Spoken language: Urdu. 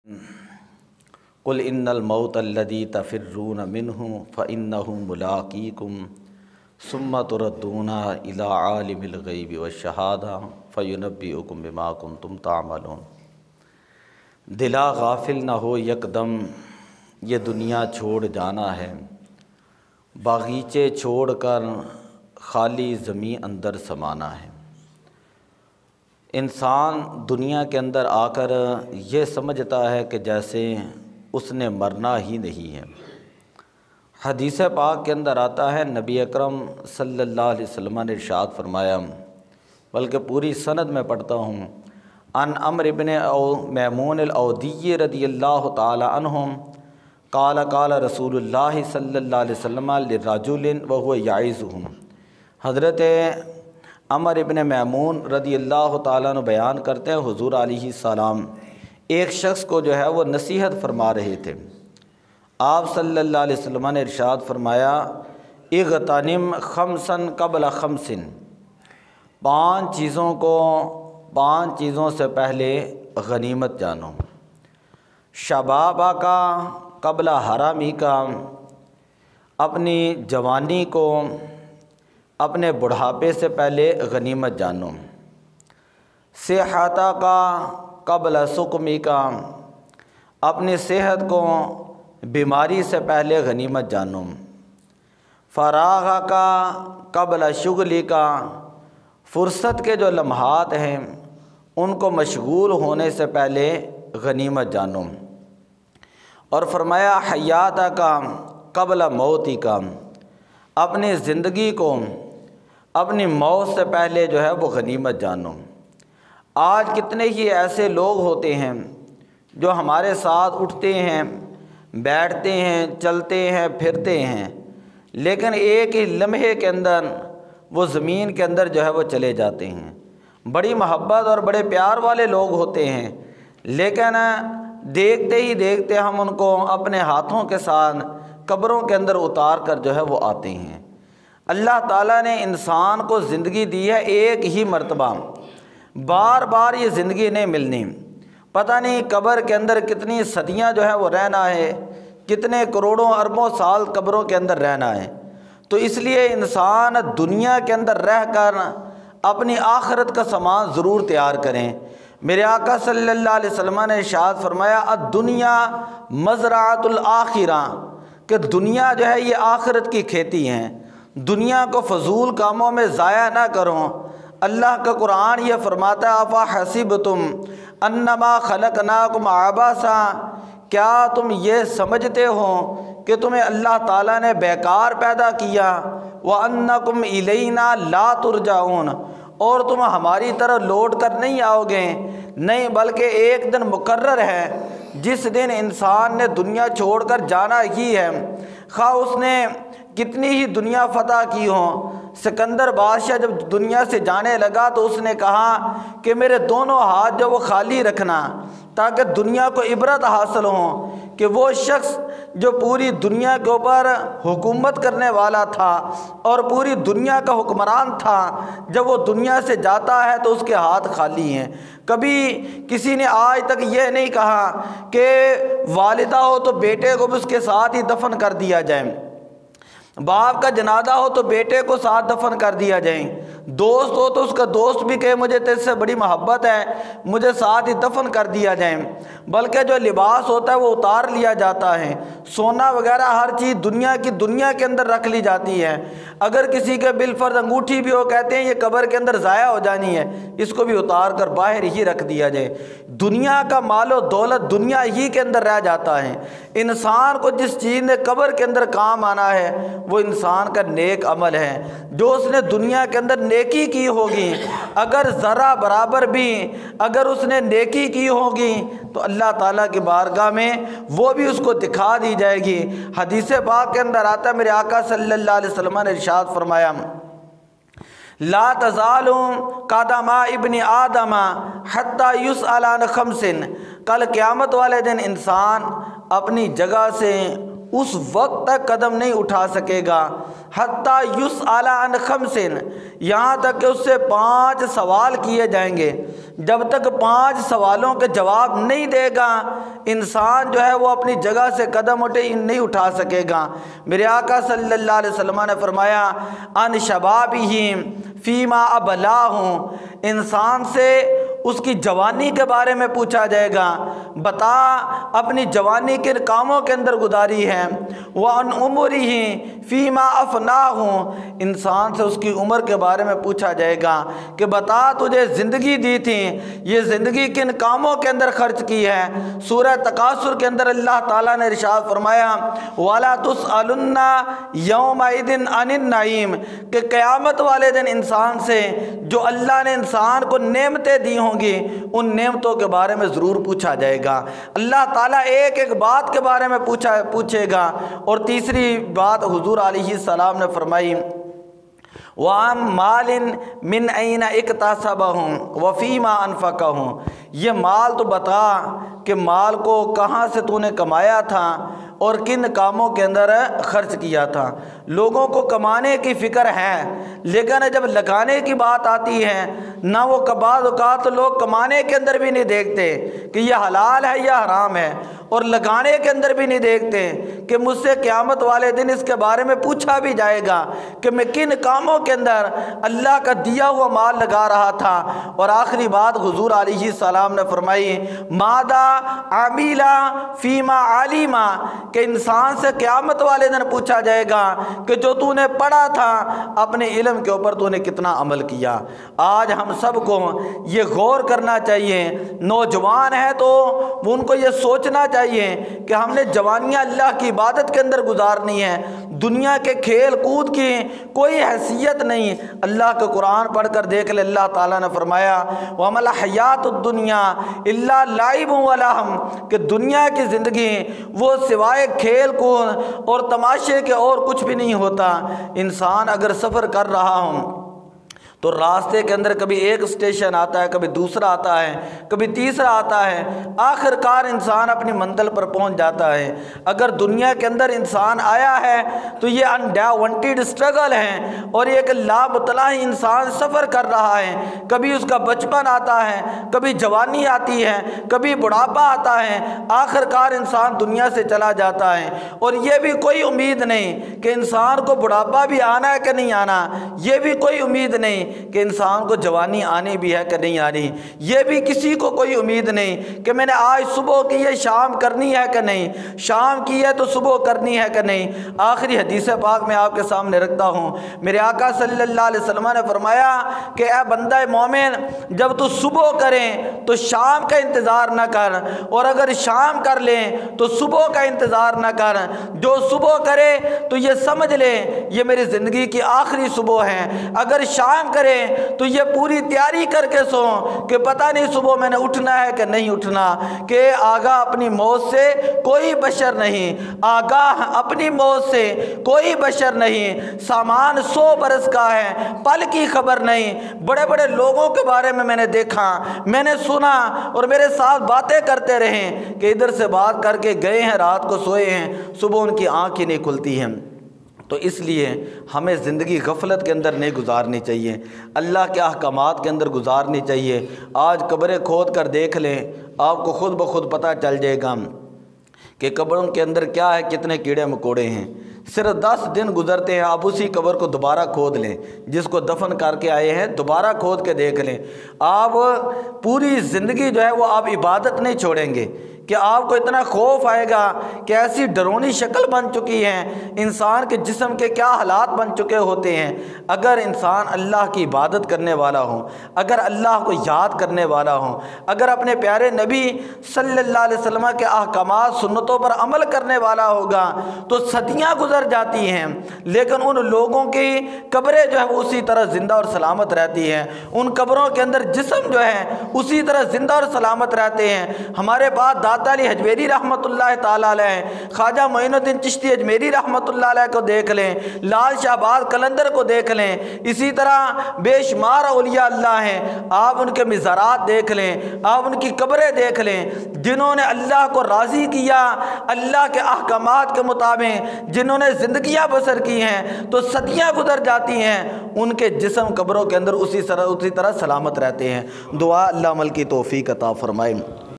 قل ان الموت الذی تفرون منہ فانہ ملاقیکم ثم تردون الی عالم الغیب والشہادہ فینبئکم بما کنتم تعملون۔ دلا غافل نہ ہو یکدم، یہ دنیا چھوڑ جانا ہے، باغیچے چھوڑ کر خالی زمین اندر سمانا ہے۔ انسان دنیا کے اندر آ کر یہ سمجھتا ہے کہ جیسے اس نے مرنا ہی نہیں ہے۔ حدیث پاک کے اندر آتا ہے، نبی اکرم صلی اللہ علیہ وسلم نے ارشاد فرمایا، بلکہ پوری سند میں پڑھتا ہوں، ان عمرو بن میمون الاودی رضی اللہ تعالی عنہ قال قال رسول اللہ صلی اللہ علیہ وسلم لرجل وهو یعظہ۔ حضرت عمرو بن میمون رضی اللہ تعالیٰ عنہ بیان کرتے ہیں، حضور علیہ السلام ایک شخص کو جو ہے وہ نصیحت فرما رہے تھے۔ آپ صلی اللہ علیہ وسلم نے ارشاد فرمایا، اغتنم خمسا قبل خمس، پانچ چیزوں سے پہلے غنیمت جانو۔ شبابہ کا قبل حرامی کا، اپنی جوانی کو اپنے بڑھاپے سے پہلے غنیمت جانو۔ صحت کا قبل سقمی کا، اپنی صحت کو بیماری سے پہلے غنیمت جانو۔ فراغ کا قبل شغلی کا، فرصت کے جو لمحات ہیں ان کو مشغول ہونے سے پہلے غنیمت جانو۔ اور فرمایا حیات کا قبل موتی کا، اپنی زندگی کو اپنی موت سے پہلے جو ہے وہ غنیمت جانو۔ آج کتنے ہی ایسے لوگ ہوتے ہیں جو ہمارے ساتھ اٹھتے ہیں، بیٹھتے ہیں، چلتے ہیں، پھرتے ہیں، لیکن ایک ہی لمحے کے اندر وہ زمین کے اندر جو ہے وہ چلے جاتے ہیں۔ بڑی محبت اور بڑے پیار والے لوگ ہوتے ہیں، لیکن دیکھتے ہی دیکھتے ہم ان کو اپنے ہاتھوں کے ساتھ قبروں کے اندر اتار کر جو ہے وہ آتے ہیں۔ اللہ تعالیٰ نے انسان کو زندگی دی ہے ایک ہی مرتبہ، بار بار یہ زندگی نہیں ملنی۔ پتہ نہیں قبر کے اندر کتنی صدیاں جو ہے وہ رہنا ہے، کتنے کروڑوں اربوں سال قبروں کے اندر رہنا ہے۔ تو اس لیے انسان دنیا کے اندر رہ کر اپنی آخرت کا سامان ضرور تیار کریں۔ میرے آقا صلی اللہ علیہ وسلم نے ارشاد فرمایا، الدنیا مزرعۃ الآخرہ، کہ دنیا جو ہے یہ آخرت کی کھیتی ہے، دنیا کو فضول کاموں میں ضائع نہ کرو۔ اللہ کا قرآن یہ فرماتا ہے، افحسبتم انما خلقناکم عبثا، کیا تم یہ سمجھتے ہو کہ تمہیں اللہ تعالیٰ نے بیکار پیدا کیا، وَأَنَّكُمْ إِلَيْنَا لَا تُرْجَعُونَ، اور تم ہماری طرح لوٹ کر نہیں آؤ گے، نہیں بلکہ ایک دن مقرر ہے جس دن انسان نے دنیا چھوڑ کر جانا ہی ہے۔ خواہ اس نے کتنی ہی دنیا فتح کی ہو۔ سکندر بادشاہ جب دنیا سے جانے لگا تو اس نے کہا کہ میرے دونوں ہاتھ جو وہ خالی رکھنا، تاکہ دنیا کو عبرت حاصل ہو کہ وہ شخص جو پوری دنیا کے اوپر حکومت کرنے والا تھا اور پوری دنیا کا حکمران تھا، جب وہ دنیا سے جاتا ہے تو اس کے ہاتھ خالی ہیں۔ کبھی کسی نے آج تک یہ نہیں کہا کہ والدہ ہو تو بیٹے کو بھی اس کے ساتھ ہی دفن کر دیا جائے، باپ کا جنازہ ہو تو بیٹے کو ساتھ دفن کر دیا جائے، دوست ہو تو اس کا دوست بھی کہے مجھے تجھ سے بڑی محبت ہے، مجھے ساتھ ہی دفن کر دیا جائے، بلکہ جو لباس ہوتا ہے وہ اتار لیا جاتا ہے، سونا وغیرہ ہر چیز دنیا کے اندر رکھ لی جاتی ہے۔ اگر کسی کے بالفرض انگوٹھی بھی ہو، کہتے ہیں یہ قبر کے اندر ضائع ہو جانی ہے، اس کو بھی اتار کر باہر ہی رکھ دیا جائے۔ دنیا کا مال و دولت دنیا ہی کے اندر رہ جاتا ہے۔ انسان کو جس چیز نے قبر کے اندر کام آنا ہے وہ انسان کا نیک عمل ہے، جو اس نے دنیا کے اندر نیکی کی ہوگی، اگر ذرہ برابر بھی اگر اس نے نیکی کی ہوگی تو اللہ تعالیٰ کی بارگاہ میں وہ بھی اس کو دکھا دی جائے گی۔ حدیث پاک کے اندر آتا ہے، میرے آقا صلی اللہ علیہ وسلم نے ارشاد فرمایا، لا تزال قدم ابن آدم حتی یسأل عن خمس، کل قیامت والے دن انسان اپنی جگہ سے اس وقت تک قدم نہیں اٹھا سکے گا حتیٰ یسأل عن خمس، یہاں تک کہ اس سے 5 سوال کیے جائیں گے۔ جب تک 5 سوالوں کے جواب نہیں دے گا انسان جو ہے وہ اپنی جگہ سے قدم نہیں اٹھا سکے گا۔ میرے آقا صلی اللہ علیہ وسلم نے فرمایا ان شبابہ فیما ابلاہم، انسان سے اس کی جوانی کے بارے میں پوچھا جائے گا، بتا اپنی جوانی کن کاموں کے اندر گزاری ہے۔ وَعَنْ عُمُرِهِ فِيمَا أَفْنَاهُ، انسان سے اس کی عمر کے بارے میں پوچھا جائے گا کہ بتا تجھے زندگی دی تھی، یہ زندگی کن کاموں کے اندر خرچ کی ہے۔ سورہ تکاثر کے اندر اللہ تعالیٰ نے ارشاد فرمایا وَلَا تُسْأَلُنَّ يَوْمَئِذٍ عَنِ النَّعِيمِ، کہ قیامت والے دن انسان سے جو اللہ نے انسان کو نعمتیں دی ہوں گی ان نعمتوں کے بارے میں ضرور پوچھا جائے گا۔ اللہ تعالیٰ ایک ایک بات کے بارے میں پوچھے گا۔ اور تیسری بات حضور علیہ السلام نے فرمائی وَعَمْ مَالٍ مِّنْ أَيْنَ اِكْتَسَبَهُ وَفِيمَا أَنفَقَهُ، یہ مال تو بتا کہ مال کو کہاں سے تو نے کمایا تھا اور کن کاموں کے اندر خرچ کیا تھا۔ لوگوں کو کمانے کی فکر ہے لیکن جب لگانے کی بات آتی ہے نہ وہ بعض اوقات لوگ کمانے کے اندر بھی نہیں دیکھتے کہ یہ حلال ہے یا حرام ہے، اور لگانے کے اندر بھی نہیں دیکھتے کہ مجھ سے قیامت والے دن اس کے بارے میں پوچھا بھی جائے گا کہ میں کن کاموں کے اندر اللہ کا دیا ہوا مال لگا رہا تھا۔ اور آخری بات حضور علیہ السلام نے فرمائی ماذا عمل فیما علم، کہ انسان سے قیامت والے دن پوچھا جائے گا کہ جو تو نے پڑھا تھا اپنے علم کے اوپر تو نے کتنا عمل کیا۔ آج ہم سب کو یہ غور کرنا چاہیے، نوجوان ہیں تو ان کو یہ سوچنا چاہیے کہ ہم نے جوانیاں اللہ کی عبادت کے اندر گزارنی ہے، دنیا کے کھیل کود کی کوئی حیثیت نہیں۔ اللہ کا قرآن پڑھ کر دیکھ لے، اللہ تعالیٰ نے فرمایا وَمَا الْحَيَاةُ الدُّنْيَا إِلَّا لَعِبٌ وَلَهْوٌ، کہ دنیا کی زندگی وہ سوائے کھیل کود اور تماشے کے اور کچھ بھی نہیں ہوتا۔ انسان اگر سفر کر رہا ہوں تو راستے کے اندر کبھی ایک اسٹیشن آتا ہے، کبھی دوسرا آتا ہے، کبھی تیسرا آتا ہے، آخر کار انسان اپنی منزل پر پہنچ جاتا ہے۔ اگر دنیا کے اندر انسان آیا ہے تو یہ انوانٹیڈ اسٹرگل ہے اور ایک لامتناہی انسان سفر کر رہا ہے۔ کبھی اس کا بچپن آتا ہے، کبھی جوانی آتی ہے، کبھی بڑھاپا آتا ہے، آخر کار انسان دنیا سے چلا جاتا ہے۔ اور یہ بھی کوئی امید نہیں کہ انسان کو بڑھاپا بھی آنا ہے کہ نہیں آنا، یہ بھی کوئی امید نہیں کہ انسان کو جوانی آنی بھی ہے کہ نہیں آنی، یہ بھی کسی کو کوئی امید نہیں کہ میں نے آج صبح کی ہے شام کرنی ہے کہ نہیں، شام کی ہے تو صبح کرنی ہے کہ نہیں۔ آخری حدیث پاک میں آپ کے سامنے رکھتا ہوں، میرے آقا صلی اللہ علیہ وسلم نے فرمایا کہ اے بندہ مومن، جب تو صبح کریں تو شام کا انتظار نہ کر، اور اگر شام کر لیں تو صبح کا انتظار نہ کر۔ جو صبح کرے تو یہ سمجھ لے یہ میری زندگی کی آخری صبح ہے، اگر شام کرے تو یہ پوری تیاری کر کے سو کہ پتہ نہیں صبح میں نے اٹھنا ہے کہ نہیں اٹھنا، کہ آگاہ اپنی موت سے کوئی بشر نہیں، آگاہ اپنی موت سے کوئی بشر نہیں۔ سامان 100 برس کا ہے، پل کی خبر نہیں۔ بڑے بڑے لوگوں کے بارے میں نے دیکھا، میں نے سنا اور میرے ساتھ باتیں کرتے رہے کہ ادھر سے بات کر کے گئے ہیں، رات کو سوئے ہیں، صبح ان کی آنکھ ہی نہیں کھلتی ہیں۔ تو اس لیے ہمیں زندگی غفلت کے اندر نہیں گزارنی چاہیے، اللہ کے احکامات کے اندر گزارنی چاہیے۔ آج قبریں کھود کر دیکھ لیں، آپ کو خود بخود پتہ چل جائے گا کہ قبروں کے اندر کیا ہے، کتنے کیڑے مکوڑے ہیں۔ صرف 10 دن گزرتے ہیں، آپ اسی قبر کو دوبارہ کھود لیں، جس کو دفن کر کے آئے ہیں دوبارہ کھود کے دیکھ لیں، آپ پوری زندگی جو ہے وہ آپ عبادت نہیں چھوڑیں گے کہ آپ کو اتنا خوف آئے گا کہ ایسی ڈرونی شکل بن چکی ہے، انسان کے جسم کے کیا حالات بن چکے ہوتے ہیں۔ اگر انسان اللہ کی عبادت کرنے والا ہو، اگر اللہ کو یاد کرنے والا ہو، اگر اپنے پیارے نبی صلی اللہ علیہ وسلم کے احکامات سنتوں پر عمل کرنے والا ہوگا تو صدیاں گزر جاتی ہیں، لیکن ان لوگوں کی قبریں جو ہے وہ اسی طرح زندہ اور سلامت رہتی ہیں، ان قبروں کے اندر جسم جو ہے اسی طرح زندہ اور سلامت رہتے ہیں۔ ہمارے بعد داتا علی حجویری رحمۃ اللہ تعالیٰ علیہ، خواجہ معین الدین چشتی اجمیری رحمۃ اللہ علیہ کو دیکھ لیں، لال شہباز قلندر کو دیکھ لیں، اسی طرح بے شمار اولیاء اللہ ہیں، آپ ان کے مزارات دیکھ لیں، آپ ان کی قبریں دیکھ لیں، جنہوں نے اللہ کو راضی کیا اللہ کے احکامات کے مطابق جنہوں نے زندگیاں بسر کی ہیں تو صدیاں گزر جاتی ہیں، ان کے جسم قبروں کے اندر اسی طرح سلامت رہتے ہیں۔ دعا اللہ عمل کی توفیق عطا فرمائے۔